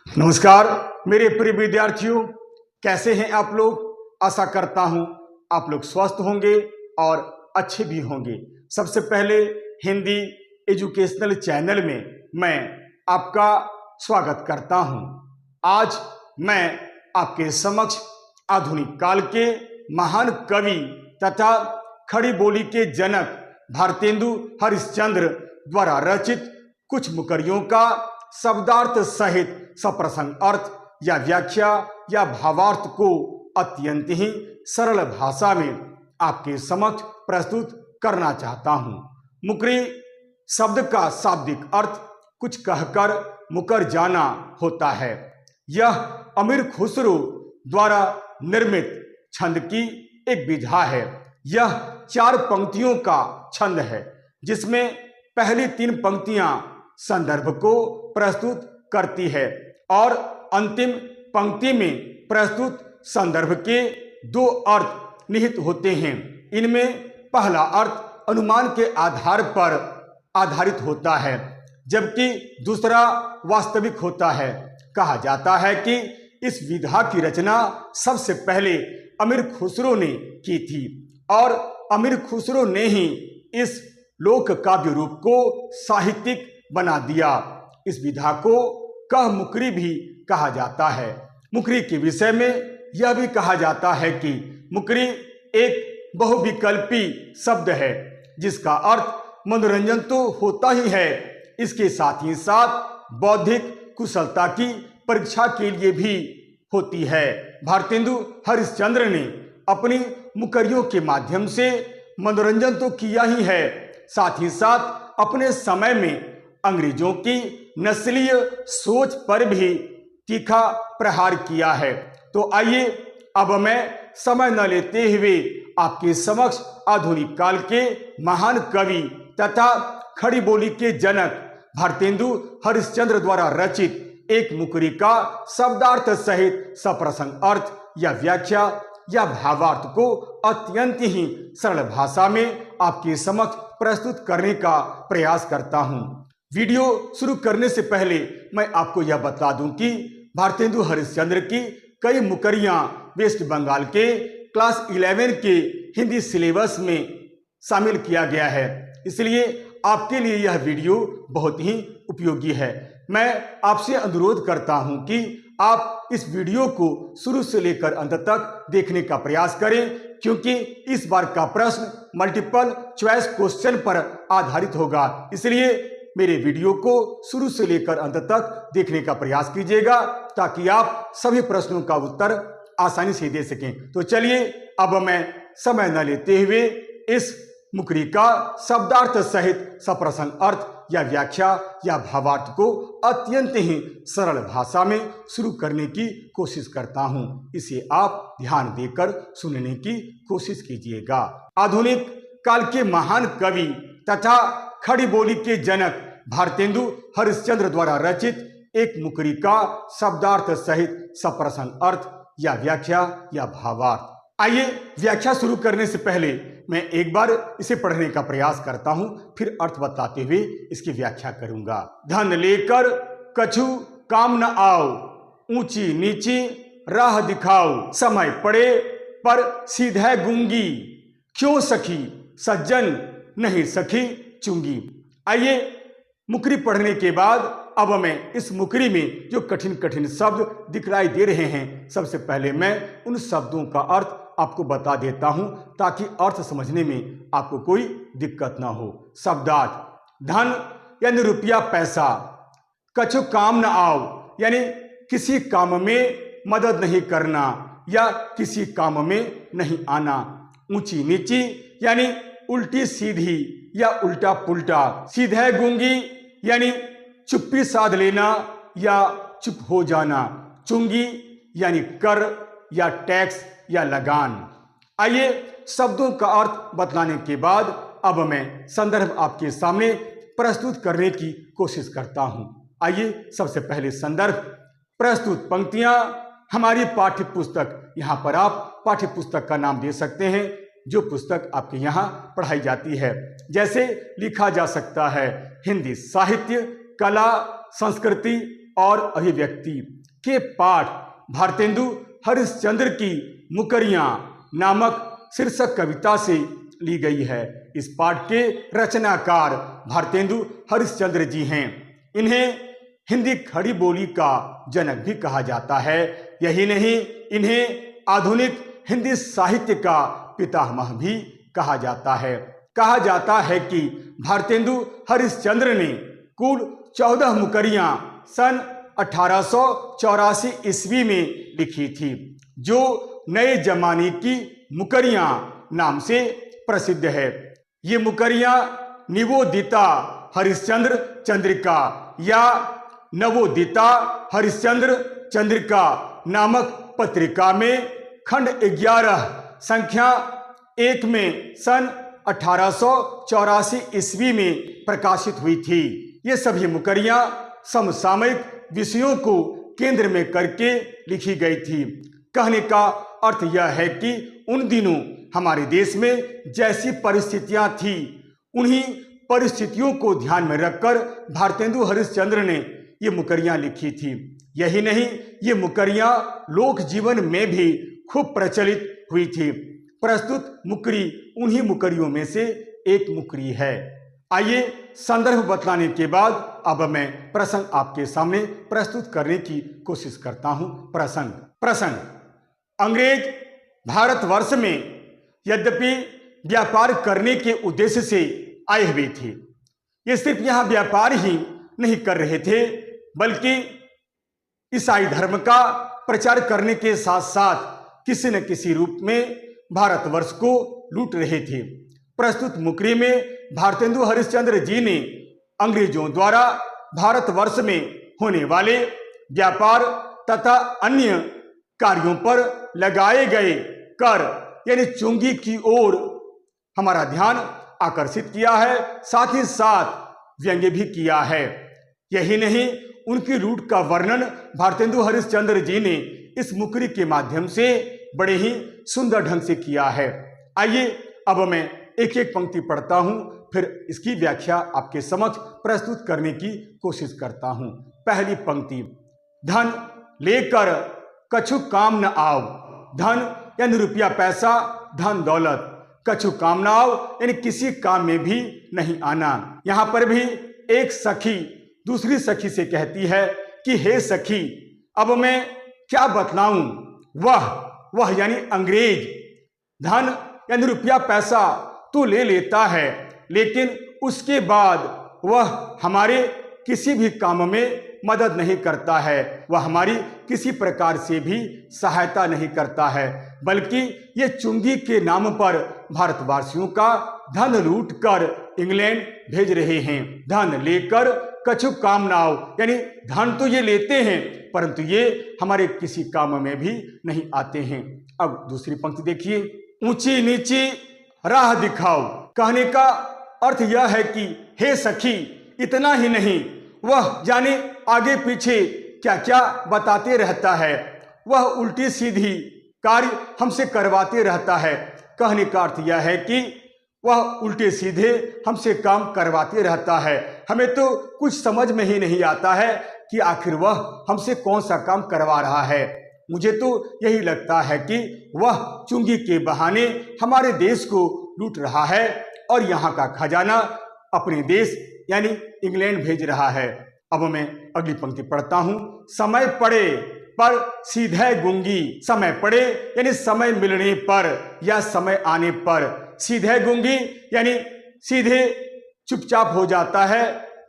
नमस्कार मेरे प्रिय विद्यार्थियों, कैसे हैं आप लोग। आशा करता हूं आप लोग स्वस्थ होंगे और अच्छे भी होंगे। सबसे पहले हिंदी एजुकेशनल चैनल में मैं आपका स्वागत करता हूं। आज मैं आपके समक्ष आधुनिक काल के महान कवि तथा खड़ी बोली के जनक भारतेंदु हरिश्चंद्र द्वारा रचित कुछ मुकरियों का शब्दार्थ सहित सप्रसंग अर्थ या व्याख्या या भावार्थ को अत्यंत ही सरल भाषा में आपके समक्ष प्रस्तुत करना चाहता हूं। मुकरी शब्द का शाब्दिक अर्थ कुछ कहकर मुकर जाना होता है। यह अमीर खुसरो द्वारा निर्मित छंद की एक विधा है। यह 4 पंक्तियों का छंद है, जिसमें पहली 3 पंक्तियां संदर्भ को प्रस्तुत करती है और अंतिम पंक्ति में प्रस्तुत संदर्भ के 2 अर्थ निहित होते हैं। इनमें पहला अर्थ अनुमान के आधार पर आधारित होता है, जबकि दूसरा वास्तविक होता है। कहा जाता है कि इस विधा की रचना सबसे पहले अमीर खुसरो ने की थी और अमीर खुसरो ने ही इस लोक काव्य रूप को साहित्यिक बना दिया। इस विधा को कह मुकरी भी कहा जाता है। मुकरी के विषय में यह भी कहा जाता है कि मुकरी एक बहुविकल्पी शब्द है, जिसका अर्थ मनोरंजन तो होता ही है, इसके साथ ही साथ बौद्धिक कुशलता की परीक्षा के लिए भी होती है। भारतेंदु हरिश्चंद्र ने अपनी मुकरियों के माध्यम से मनोरंजन तो किया ही है, साथ ही साथ अपने समय में अंग्रेजों की नस्लीय सोच पर भी तीखा प्रहार किया है। तो आइए अब मैं समय न लेते हुए आपके समक्ष आधुनिक काल के महान कवि तथा खड़ी बोली के जनक भारतेंदु हरिश्चंद्र द्वारा रचित एक मुकरी का शब्दार्थ सहित सप्रसंग अर्थ या व्याख्या या भावार्थ को अत्यंत ही सरल भाषा में आपके समक्ष प्रस्तुत करने का प्रयास करता हूं। वीडियो शुरू करने से पहले मैं आपको यह बता दूं कि भारतेंदु हरिश्चंद्र की कई मुकरियां वेस्ट बंगाल के क्लास 11 के हिंदी सिलेबस में शामिल किया गया है, इसलिए आपके लिए यह वीडियो बहुत ही उपयोगी है। मैं आपसे अनुरोध करता हूं कि आप इस वीडियो को शुरू से लेकर अंत तक देखने का प्रयास करें, क्योंकि इस बार का प्रश्न मल्टीपल चॉइस क्वेश्चन पर आधारित होगा। इसलिए मेरे वीडियो को शुरू से लेकर अंत तक देखने का प्रयास कीजिएगा, ताकि आप सभी प्रश्नों का उत्तर आसानी से दे सकें। तो चलिए अब मैं समय न लेते हुए इस मुकरी का शब्दार्थ सहित सप्रसंग अर्थ या व्याख्या या भावार्थ को अत्यंत ही सरल भाषा में शुरू करने की कोशिश करता हूं। इसे आप ध्यान देकर सुनने की कोशिश कीजिएगा। आधुनिक काल के महान कवि तथा खड़ी बोली के जनक भारतेंदु हरिश्चंद्र द्वारा रचित एक मुकरी का शब्दार्थ सहित सप्रसंग अर्थ या व्याख्या या भावार्थ। आइए व्याख्या शुरू करने से पहले मैं एक बार इसे पढ़ने का प्रयास करता हूं, फिर अर्थ बताते हुए इसकी व्याख्या करूंगा। धन लेकर कछु काम न आओ, ऊंची नीची राह दिखाओ, समय पड़े पर सीधे गूंगी, क्यों सखी सज्जन नहीं सखी चुंगी। आइए मुकरी पढ़ने के बाद अब मैं इस मुकरी में जो कठिन कठिन शब्द दिखलाई दे रहे हैं, सबसे पहले मैं उन शब्दों का अर्थ आपको बता देता हूं, ताकि अर्थ समझने में आपको कोई दिक्कत ना हो। शब्दार्थ: धन यानी रुपया पैसा, कछु काम न आओ यानी किसी काम में मदद नहीं करना या किसी काम में नहीं आना, ऊंची नीची यानी उल्टी सीधी या उल्टा पुल्टा, सीधे गूंगी यानी चुप्पी साध लेना या चुप हो जाना, चुंगी यानी कर या टैक्स या लगान। आइए शब्दों का अर्थ बतलाने के बाद अब मैं संदर्भ आपके सामने प्रस्तुत करने की कोशिश करता हूं। आइए सबसे पहले संदर्भ। प्रस्तुत पंक्तियां हमारी पाठ्य पुस्तक, यहां पर आप पाठ्य पुस्तक का नाम दे सकते हैं जो पुस्तक आपके यहाँ पढ़ाई जाती है। जैसे लिखा जा सकता है हिंदी साहित्य, कला, संस्कृति और अभिव्यक्ति के पाठ भारतेंदु हरिश्चंद्र की मुकरियां नामक शीर्षक कविता से ली गई है। इस पाठ के रचनाकार भारतेंदु हरिश्चंद्र जी हैं। इन्हें हिंदी खड़ी बोली का जनक भी कहा जाता है। यही नहीं, इन्हें आधुनिक हिंदी साहित्य का पितामह भी कहा जाता है। कहा जाता है कि भारतेंदु हरिश्चंद्र ने कुल 14 मुकरियां सन 1884 ईस्वी में लिखी थी, जो नए जमाने की मुकरियां नाम से प्रसिद्ध है। ये मुकरियां निवोदिता हरिश्चंद्र चंद्रिका या नवोदिता हरिश्चंद्र चंद्रिका नामक पत्रिका में खंड 11 संख्या 1 में सन 1884 ईस्वी में प्रकाशित हुई थी। ये सभी मुकरियां समसामयिक विषयों को केंद्र में करके लिखी गई थी। कहने का अर्थ यह है कि उन दिनों हमारे देश में जैसी परिस्थितियां थी, उन्हीं परिस्थितियों को ध्यान में रखकर भारतेंदु हरिश्चंद्र ने ये मुकरियां लिखी थी। यही नहीं, ये मुकरियां लोक जीवन में भी खूब प्रचलित हुई थी। प्रस्तुत मुकरी उन्हीं मुकरियों में से एक मुकरी है। आइए संदर्भ बतलाने के बाद अब मैं प्रसंग आपके सामने प्रस्तुत करने की कोशिश करता हूं। प्रसंग अंग्रेज भारतवर्ष में यद्यपि व्यापार करने के उद्देश्य से आए हुए थे, ये सिर्फ यहाँ व्यापार ही नहीं कर रहे थे, बल्कि ईसाई धर्म का प्रचार करने के साथ साथ किसी न किसी रूप में भारतवर्ष को लूट रहे थे। प्रस्तुत मुकरी में भारतेंदु हरिश्चंद्र जी ने अंग्रेजों द्वारा भारतवर्ष में होने वाले व्यापार तथा अन्य कार्यों पर लगाए गए कर यानी चुंगी की ओर हमारा ध्यान आकर्षित किया है, साथ ही साथ व्यंग्य भी किया है। यही नहीं, उनकी लूट का वर्णन भारतेंदु हरिश्चंद्र जी ने इस मुकरी के माध्यम से बड़े ही सुंदर ढंग से किया है। आइए अब मैं एक एक पंक्ति पढ़ता हूं, फिर इसकी व्याख्या आपके समक्ष प्रस्तुत करने की कोशिश करता हूं। पहली पंक्ति, धन लेकर कछु काम न आओ। धन यानी रुपया पैसा, धन दौलत, कछु काम न आओ यानी किसी काम में भी नहीं आना। यहां पर भी एक सखी दूसरी सखी से कहती है कि हे सखी, अब मैं क्या बतलाऊं। वह यानी अंग्रेज धन यानी रुपया पैसा तो ले लेता है, लेकिन उसके बाद वह हमारे किसी भी काम में मदद नहीं करता है, वह हमारी किसी प्रकार से भी सहायता नहीं करता है, बल्कि ये चुंगी के नाम पर भारतवासियों का धन लूट कर इंग्लैंड भेज रहे हैं। धन लेकर कछु काम ना आओ यानी धन तो ये लेते हैं, परंतु ये हमारे किसी काम में भी नहीं आते हैं। अब दूसरी पंक्ति देखिए, ऊंची नीची राह दिखाओ। कहने का अर्थ यह है कि हे सखी, इतना ही नहीं, वह जाने आगे पीछे क्या क्या बताते रहता है, वह उल्टी सीधी कार्य हमसे करवाते रहता है। कहने का अर्थ यह है कि वह उल्टे सीधे हमसे काम करवाते रहता है। हमें तो कुछ समझ में ही नहीं आता है कि आखिर वह हमसे कौन सा काम करवा रहा है। मुझे तो यही लगता है कि वह चुंगी के बहाने हमारे देश को लूट रहा है और यहाँ का खजाना अपने देश यानी इंग्लैंड भेज रहा है। अब मैं अगली पंक्ति पढ़ता हूँ। समय पड़े पर सीधे गूंगी। समय पड़े यानी समय मिलने पर या समय आने पर, सीधे गूंगी यानी सीधे चुपचाप हो जाता है,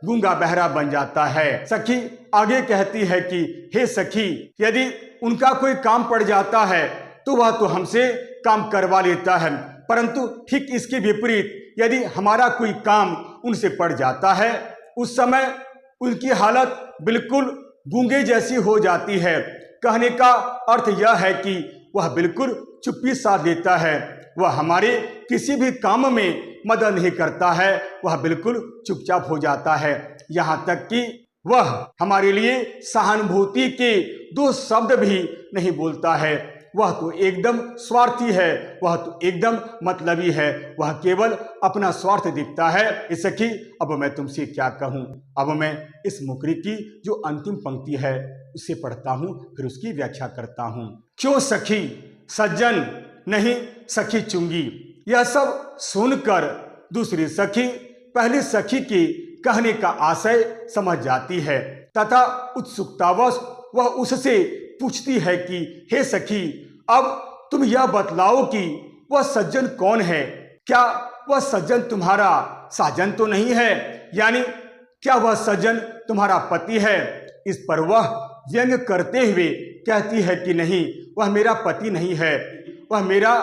गूंगा बहरा बन जाता है। सखी आगे कहती है कि हे सखी, यदि उनका कोई काम पड़ जाता है तो वह तो हमसे काम करवा लेता है, परंतु ठीक इसके विपरीत यदि हमारा कोई काम उनसे पड़ जाता है, उस समय उनकी हालत बिल्कुल गूंगे जैसी हो जाती है। कहने का अर्थ यह है कि वह बिल्कुल चुप्पी साध लेता है, वह हमारे किसी भी काम में मदद नहीं करता है, वह बिल्कुल चुपचाप हो जाता है। यहाँ तक कि वह हमारे लिए सहानुभूति के 2 शब्द भी नहीं बोलता है। वह तो एकदम स्वार्थी है, वह तो एकदम मतलबी है, वह केवल अपना स्वार्थ दिखता है। ए सखी, अब मैं तुमसे क्या कहूँ। अब मैं इस मुकरी की जो अंतिम पंक्ति है उसे पढ़ता हूँ, फिर उसकी व्याख्या करता हूँ। क्यों सखी सज्जन नहीं सखी चुंगी। यह सब सुनकर दूसरी सखी पहली सखी के कहने का आशय समझ जाती है तथा उत्सुकतावश वह उससे पूछती है कि हे सखी, अब तुम यह बतलाओ कि वह सज्जन कौन है। क्या वह सज्जन तुम्हारा साजन तो नहीं है, यानी क्या वह सज्जन तुम्हारा पति है। इस पर वह व्यंग करते हुए कहती है कि नहीं, वह मेरा पति नहीं है, वह मेरा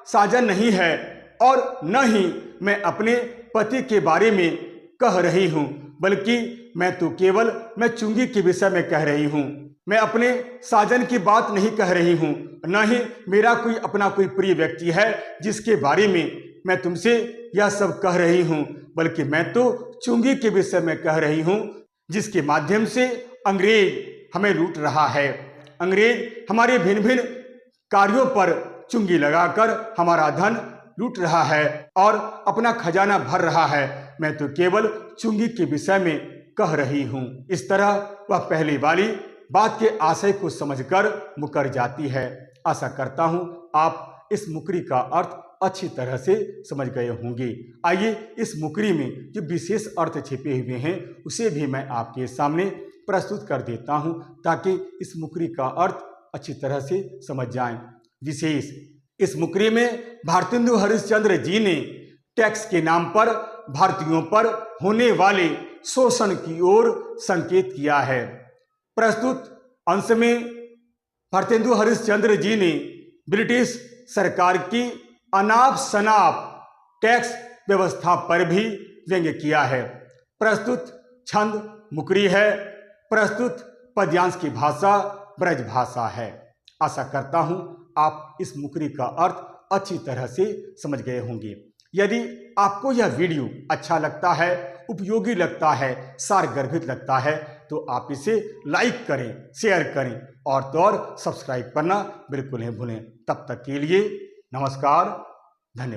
साजन नहीं है और न ही मैं अपने पति के बारे में कह रही हूँ, बल्कि मैं तो केवल मैं चुंगी के विषय में कह रही हूँ। मैं अपने साजन की बात नहीं कह रही हूँ, न ही मेरा कोई अपना कोई प्रिय व्यक्ति है जिसके बारे में मैं तुमसे यह सब कह रही हूँ, बल्कि मैं तो चुंगी के विषय में कह रही हूँ, जिसके माध्यम से अंग्रेज हमें लूट रहा है। अंग्रेज हमारे भिन्न भिन्न कार्यों पर चुंगी लगाकर हमारा धन लूट रहा है और अपना खजाना भर रहा है। मैं तो केवल चुंगी के विषय में कह रही हूँ। इस तरह वह पहली वाली बात के आशय को समझकर मुकर जाती है। आशा करता हूँ आप इस मुकरी का अर्थ अच्छी तरह से समझ गए होंगे। आइए इस मुकरी में जो विशेष अर्थ छिपे हुए हैं उसे भी मैं आपके सामने प्रस्तुत कर देता हूँ, ताकि इस मुकरी का अर्थ अच्छी तरह से समझ जाएं। विशेष इस मुकरी में भारतेंदु हरिश्चंद्र जी ने टैक्स के नाम पर भारतीयों पर होने वाले शोषण की ओर संकेत किया है। प्रस्तुत अंश में भारतेंदु हरिश्चंद्र जी ने ब्रिटिश सरकार की अनाप शनाप टैक्स व्यवस्था पर भी व्यंग्य किया है। प्रस्तुत छंद मुकरी है, प्रस्तुत पद्यांश की भाषा ब्रज भाषा है। आशा करता हूँ आप इस मुकरी का अर्थ अच्छी तरह से समझ गए होंगे। यदि आपको यह वीडियो अच्छा लगता है, उपयोगी लगता है, सारगर्भित लगता है, तो आप इसे लाइक करें, शेयर करें और तो और सब्सक्राइब करना बिल्कुल नहीं भूलें। तब तक के लिए नमस्कार, धन्यवाद।